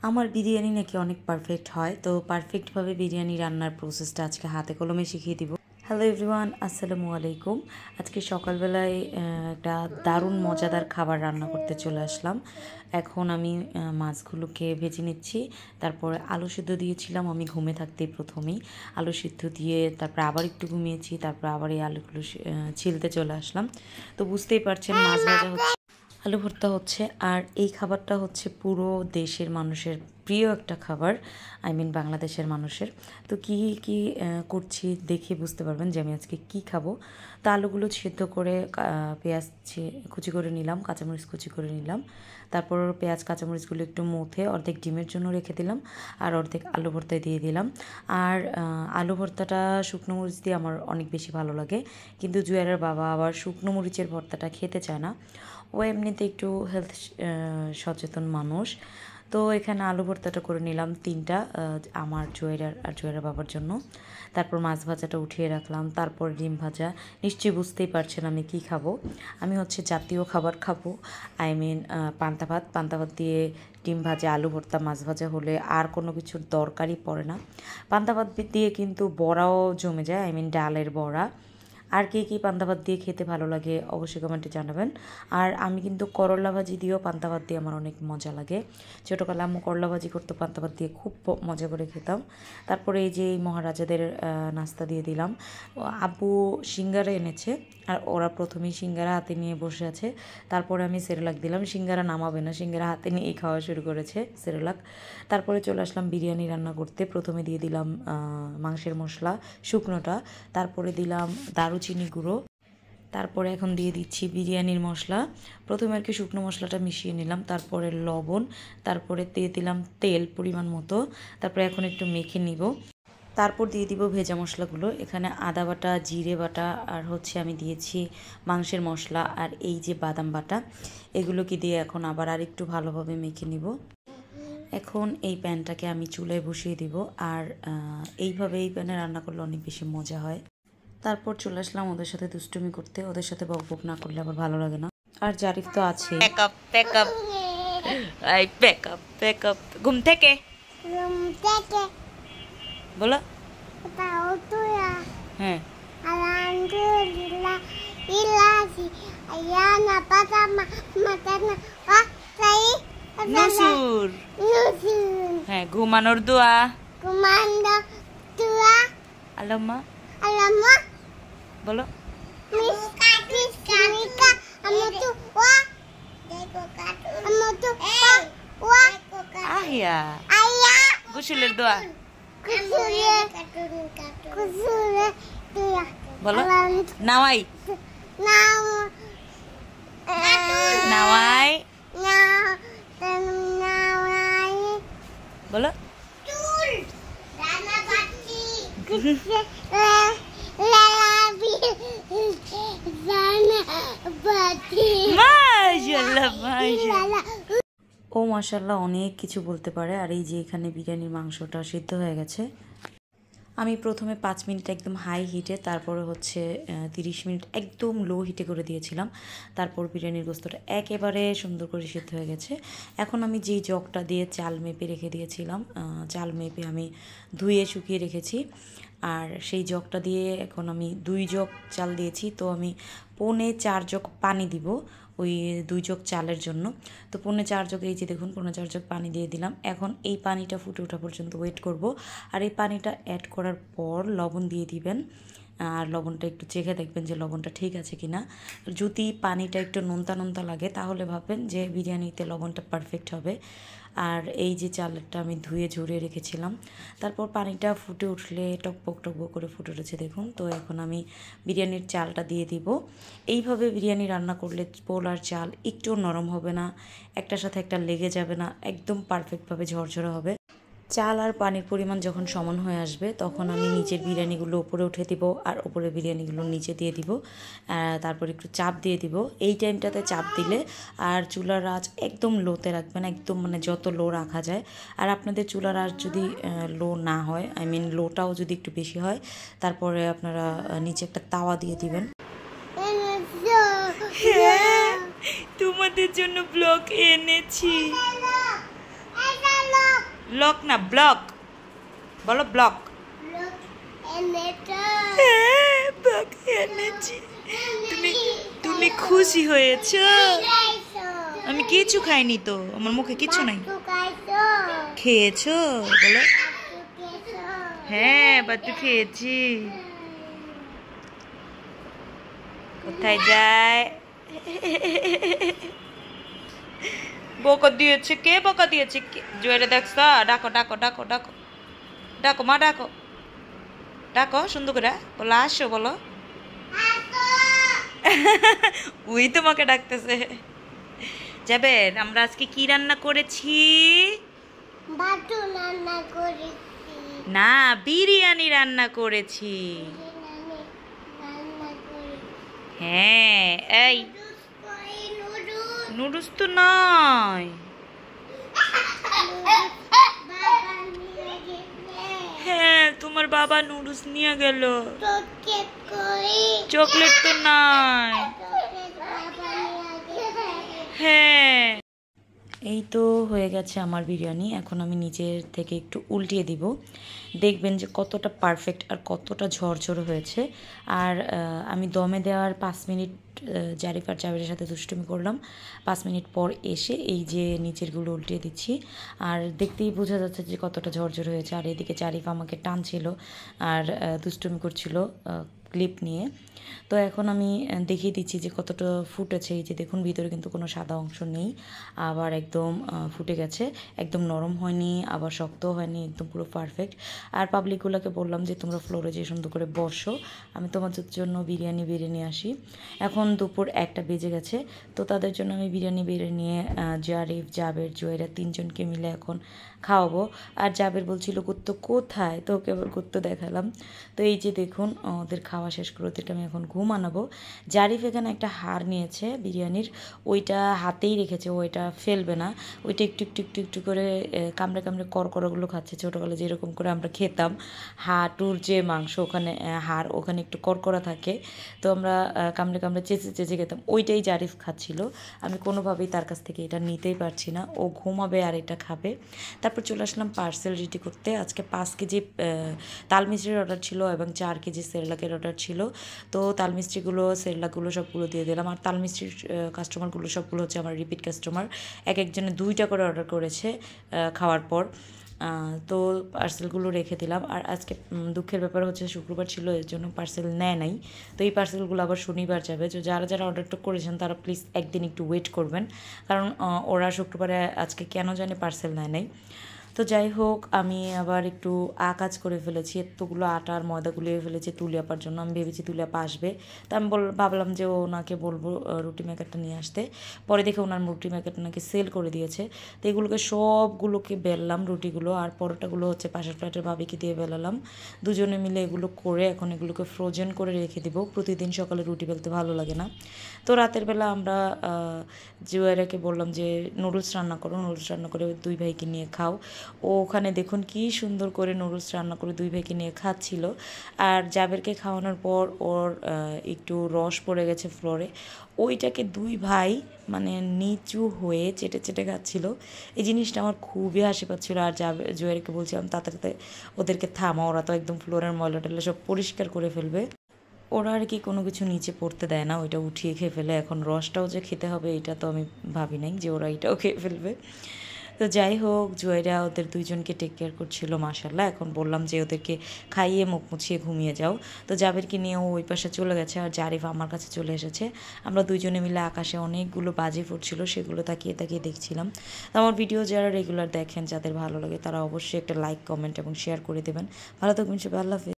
আমার বিরিয়ানি নাকি অনেক পারফেক্ট হয়, তো পারফেক্টভাবে বিরিয়ানি রান্নার প্রসেসটা আজকে হাতে কলমে শিখিয়ে দিব। হ্যালো এভরিওয়ান, আসসালামু আলাইকুম। আজকে সকালবেলায় একটা দারুণ মজাদার খাবার রান্না করতে চলে আসলাম। এখন আমি মাছগুলোকে ভেজে নিচ্ছি। তারপরে আলু সিদ্ধ দিয়েছিলাম আমি ঘুমে থাকতেই, প্রথমেই আলু সিদ্ধ দিয়ে তারপরে আবার একটু ঘুমিয়েছি, তারপরে আবার এই আলুগুলো ছিলতে চলে আসলাম। তো বুঝতেই পারছেন মাছ ভাজা হচ্ছে, আলু ভর্তা হচ্ছে, আর এই খাবারটা হচ্ছে পুরো দেশের মানুষের প্রিয় একটা খাবার, বাংলাদেশের মানুষের। তো কি করছি দেখে বুঝতে পারবেন যে আমি আজকে কি খাবো। তো আলুগুলো সেদ্ধ করে পেঁয়াজ কুচি করে নিলাম, কাঁচামরিচ কুচি করে নিলাম। তারপর পেঁয়াজ কাঁচামরিচগুলো একটু মুথে অর্ধেক ডিমের জন্য রেখে দিলাম, আর অর্ধেক আলু ভর্তায় দিয়ে দিলাম। আর আলু ভর্তাটা শুকনো মরিচ দিয়ে আমার অনেক বেশি ভালো লাগে, কিন্তু জুয়ারের বাবা আবার শুকনো মরিচের ভর্তাটা খেতে চায় না। ও এমনিতে একটু হেলথ সচেতন মানুষ। তো এখানে আলু ভর্তাটা করে নিলাম 3টা, আমার জয়ের বাবার জন্য। তারপর মাছ ভাজাটা উঠিয়ে রাখলাম, তারপর ডিম ভাজা। নিশ্চয়ই বুঝতেই পারছেন আমি কি খাবো। আমি হচ্ছে জাতীয় খাবার খাবো, পান্তা ভাত দিয়ে ডিম ভাজা, আলু ভর্তা, মাছ ভাজা হলে আর কোনো কিছুর দরকারই পড়ে না। পান্তা ভাত দিয়ে কিন্তু বড়াও জমে যায়, ডালের বড়া। আর কে পান্তা ভাত দিয়ে খেতে ভালো লাগে অবশ্যই কমেন্টে জানাবেন। আর আমি কিন্তু করলা ভাজি দিয়েও পান্তা ভাত দিয়ে আমার অনেক মজা লাগে। ছোটোবেলা আম্মু করলা ভাজি করতো, পান্তা ভাত দিয়ে খুব মজা করে খেতাম। তারপরে এই যে মহারাজাদের নাস্তা দিয়ে দিলাম। আব্বু সিঙ্গারা এনেছে, আর ওরা প্রথমেই সিঙ্গারা হাতে নিয়ে বসে আছে। তারপরে আমি সেরেলাক দিলাম, সিঙ্গারা নামাবে না, সিঙ্গারা হাতে নিয়েই খাওয়া শুরু করেছে সেরেলাক। তারপরে চলে আসলাম বিরিয়ানি রান্না করতে। প্রথমে দিয়ে দিলাম মাংসের মশলা শুকনোটা, তারপরে দিলাম দারুচিনি গুঁড়ো, তারপরে এখন দিয়ে দিচ্ছি বিরিয়ানির মশলা। প্রথমে আর কি শুকনো মশলাটা মিশিয়ে নিলাম, তারপরে লবণ, তারপরে দিয়ে দিলাম তেল পরিমাণ মতো। তারপরে এখন একটু মেখে নিব, তারপর দিয়ে দিব ভেজা মশলাগুলো। এখানে আদা বাটা, জিরে বাটা, আর হচ্ছে আমি দিয়েছি মাংসের মশলা, আর এই যে বাদাম বাটা, এগুলোকে দিয়ে এখন আবার আর একটু ভালোভাবে মেখে নিব। এখন এই প্যানটাকে আমি চুলায় বসিয়ে দিব, আর এইভাবে এই প্যানে রান্না করলে অনেক বেশি মজা হয়। তারপর চলে আসলাম ওদের সাথে দুষ্টুমি করতে, ওদের সাথে বকবক না করলে আবার ভালো লাগে না। আর জারিফ তো আছে, ঘুম থেকে বলো হ্যাঁ। নুসুর হ্যাঁ, ঘুমানোর দোয়া। আল্লাম্মা বলো। আহিয়া গোসলের দোয়া বলো। নাওয়াই নাওয়াই বলো। ও মাশাআল্লাহ অনেক কিছু বলতে পারে। আর এই যে এখানে বিরিয়ানির মাংসটা সিদ্ধ হয়ে গেছে। আমি প্রথমে 5 মিনিট একদম হাই হিটে, তারপরে হচ্ছে 30 মিনিট একদম লো হিটে করে দিয়েছিলাম। তারপর বিরিয়ানির গোস্তটা একেবারে সুন্দর করে সিদ্ধ হয়ে গেছে। এখন আমি যেই জগটা দিয়ে চাল মেপে রেখে দিয়েছিলাম, চাল মেপে আমি ধুয়ে শুকিয়ে রেখেছি, আর সেই জগটা দিয়ে এখন আমি 2 জগ চাল দিয়েছি। তো আমি 4.25 জগ পানি দিব ওই 2 জগ চালের জন্য। তো 4.25 জগ, এই যে দেখুন 4.25 জগ পানি দিয়ে দিলাম। এখন এই পানিটা ফুটে ওঠা পর্যন্ত ওয়েট করব। আর এই পানিটা অ্যাড করার পর লবণ দিয়ে দিবেন, আর লবণটা একটু চেখে দেখবেন যে লবণটা ঠিক আছে কিনা। যদি পানিটা একটু নোনতা লাগে তাহলে ভাববেন যে বিরিয়ানিতে লবণটা পারফেক্ট হবে। আর এই যে চালটা আমি ধুয়ে ঝরিয়ে রেখেছিলাম, তারপর পানিটা ফুটে উঠলে টকবক করে ফুটে উঠেছে দেখুন। তো এখন আমি বিরিয়ানির চালটা দিয়ে দিব। এইভাবে বিরিয়ানি রান্না করলে পোলার চাল একটু নরম হবে না, একটার সাথে একটা লেগে যাবে না, একদম পারফেক্টভাবে ঝরঝরে হবে। চাল আর পানির পরিমাণ যখন সমান হয়ে আসবে তখন আমি নিচের বিরিয়ানিগুলো উপরে উঠে দিব, আর উপরে বিরিয়ানিগুলো নিচে দিয়ে দিব। তারপর একটু চাপ দিয়ে দিব। এই টাইমটাতে চাপ দিলে আর চুলার আঁচ একদম লোতে রাখবেন, একদম যত লো রাখা যায়। আর আপনাদের চুলার আঁচ যদি লো না হয়, লোটাও যদি একটু বেশি হয়, তারপরে আপনারা নিচে একটা তাওয়া দিয়ে দিবেন। তোমাদের জন্য ব্লগ এনেছি। ব্লক না ব্লক বলো ব্লক এনেছি তুমি তুমি খুশি হয়েছো আমি কিছু খাইনি তো আমার মুখে কিছু নাই খেয়েছো বলো হ্যাঁ বাচ্চু খেয়েছি কোথায় যায় বকা দিয়েছে কে বকা দিয়েছে জুয়েরে দেখছ ডাকো ডাকো ডাকো ডাকো ডাকো মা ডাকো ডাকো সুন্দর করে বলো আসো বলো ওই তোমাকে ডাকতেছে যাবেন আমরা আজকে কি রান্না করেছি না বিরিয়ানি রান্না করেছি হ্যাঁ এই নুডলস তো নয় হ্যাঁ তোমার বাবা নুডলস নিয়ে গেল চকলেট তো নাই হ্যাঁ এই তো হয়ে গেছে আমার বিরিয়ানি এখন আমি নিজের থেকে একটু উল্টিয়ে দিব দেখবেন যে কতটা পারফেক্ট আর কতটা ঝরঝর হয়েছে আর আমি দমে দেওয়ার 5 মিনিট জারিফ আর জাবেরের সাথে দুষ্টুমি করলাম 5 মিনিট পর এসে এই যে নিচেরগুলো উল্টিয়ে দিচ্ছি আর দেখতেই বোঝা যাচ্ছে যে কতটা ঝরঝর হয়েছে আর এদিকে জারিফ আমাকে টানছিল আর দুষ্টুমি করছিল ক্লিপ নিয়ে তো এখন আমি দেখিয়ে দিচ্ছি যে কতটা ফুটেছে এই যে দেখুন ভিতরে কিন্তু কোনো সাদা অংশ নেই আবার একদম ফুটে গেছে একদম নরম হয়নি আবার শক্তও হয়নি একদম পুরো পারফেক্ট আর পাবলিকগুলোকে বললাম যে তোমরা ফ্লোরে যে সুন্দর করে বসো আমি তোমাদের জন্য বিরিয়ানি বেড়ে নিয়ে আসি এখন দুপুর 1টা বেজে গেছে তো তাদের জন্য আমি বিরিয়ানি বেড়ে নিয়ে জারিফ জাবের জুয়েরা 3জনকে মিলে এখন খাওয়াবো আর জাবের বলছিল কুত্তো কোথায় তো ওকে আবার কুত্তো দেখালাম তো এই যে দেখুন ওদের খাওয়া শেষ করে ওদেরকে আমি এখন ঘুম আনাবো জারিফ এখানে একটা হাড় নিয়েছে বিরিয়ানির ওইটা হাতেই রেখেছে ওইটা ফেলবে না ওইটা একটু একটু একটু একটু করে কামড়ে কামড়ে করকরাগুলো খাচ্ছে ছোটোবেলায় যেরকম করে আমরা খেতাম হাঁটুর যে মাংস ওখানে হাড় ওখানে একটু করকরা থাকে তো আমরা কামড়ে কামড়ে চেঁচে চেঁচে খেতাম ওইটাই জারিফ খাচ্ছিল আমি কোনোভাবেই তার কাছ থেকে এটা নিতেই পারছি না ও ঘুমাবে আর এটা খাবে তারপর চলে আসলাম পার্সেল রেডি করতে আজকে 5 কেজি তাল মিষ্টির অর্ডার ছিল এবং 4 কেজি সেরেলাকের অর্ডার ছিল তো তাল মিষ্টিগুলো সেরেলাকগুলো সবগুলো দিয়ে দিলাম আর তাল মিষ্টির কাস্টমারগুলো সবগুলো হচ্ছে আমার রিপিট কাস্টমার একজনে 2টা করে অর্ডার করেছে খাওয়ার পর তো পার্সেলগুলো রেখে দিলাম আর আজকে দুঃখের ব্যাপার হচ্ছে শুক্রবার ছিল এর জন্য পার্সেল নেয় নাই তো এই পার্সেলগুলো আবার শনিবার যাবে তো যারা যারা অর্ডারটা করেছেন তারা প্লিজ একদিন একটু ওয়েট করবেন কারণ ওরা শুক্রবারে আজকে কেন জানে পার্সেল নেয় নাই তো যাই হোক আমি আবার একটু কাজ করে ফেলেছি এতগুলো আটা আর ময়দা গুলিয়ে ফেলেছি তুলি আপার জন্য আমি ভেবেছি তুলি আপা আসবে তো আমি ভাবলাম যে ওনাকে বলবো রুটি মেকারটা নিয়ে আসতে পরে দেখে ওনার রুটি মেকারটা নাকি সেল করে দিয়েছে তো এগুলোকে সবগুলোকে বেললাম রুটিগুলো আর পরোটাগুলো হচ্ছে পাশের ফ্ল্যাটের ভাবিকে দিয়ে বেলালাম দুজনে মিলে এগুলো করে এখন এগুলোকে ফ্রোজেন করে রেখে দিব প্রতিদিন সকালে রুটি বেলতে ভালো লাগে না তো রাতের বেলা আমরা জুয়ারাকে বললাম যে নুডলস রান্না করো নুডলস রান্না করে 2 ভাইকে নিয়ে খাও ও ওখানে দেখুন কি সুন্দর করে নুডলস রান্না করে 2 ভাইকে নিয়ে খাচ্ছিল আর জাবেরকে খাওয়ানোর পর ওর একটু রস পড়ে গেছে ফ্লোরে ওইটাকে 2 ভাই মানে নিচু হয়ে চেটে চেটে খাচ্ছিল এই জিনিসটা আমার খুবই হাসি পাচ্ছিলো আর জুয়েরকে বলছিলাম তাড়াতাড়ি ওদেরকে থামা ওরা তো একদম ফ্লোরের ময়লা টয়লা সব পরিষ্কার করে ফেলবে ওরা আর কি কোনো কিছু নিচে পড়তে দেয় না ওইটা উঠিয়ে খেয়ে ফেলে এখন রসটাও যে খেতে হবে এটা তো আমি ভাবি নাই যে ওরা এটাও খেয়ে ফেলবে তো যাই হোক জুয়েরা ওদের 2জনকে টেক কেয়ার করছিল মাশাল্লাহ এখন বললাম যে ওদেরকে খাইয়ে মুখ মুছিয়ে ঘুমিয়ে যাও তো জাবেরকে নিয়ে ওই পাশে চলে গেছে আর জারিফ আমার কাছে চলে এসেছে আমরা 2জনে মিলে আকাশে অনেকগুলো বাজি ফুটছিল সেগুলো তাকিয়ে তাকিয়ে দেখছিলাম আমার ভিডিও যারা রেগুলার দেখেন যাদের ভালো লাগে তারা অবশ্যই একটা লাইক কমেন্ট এবং শেয়ার করে দেবেন ভালো থাকবেন সবাই আল্লাহ হাফেজ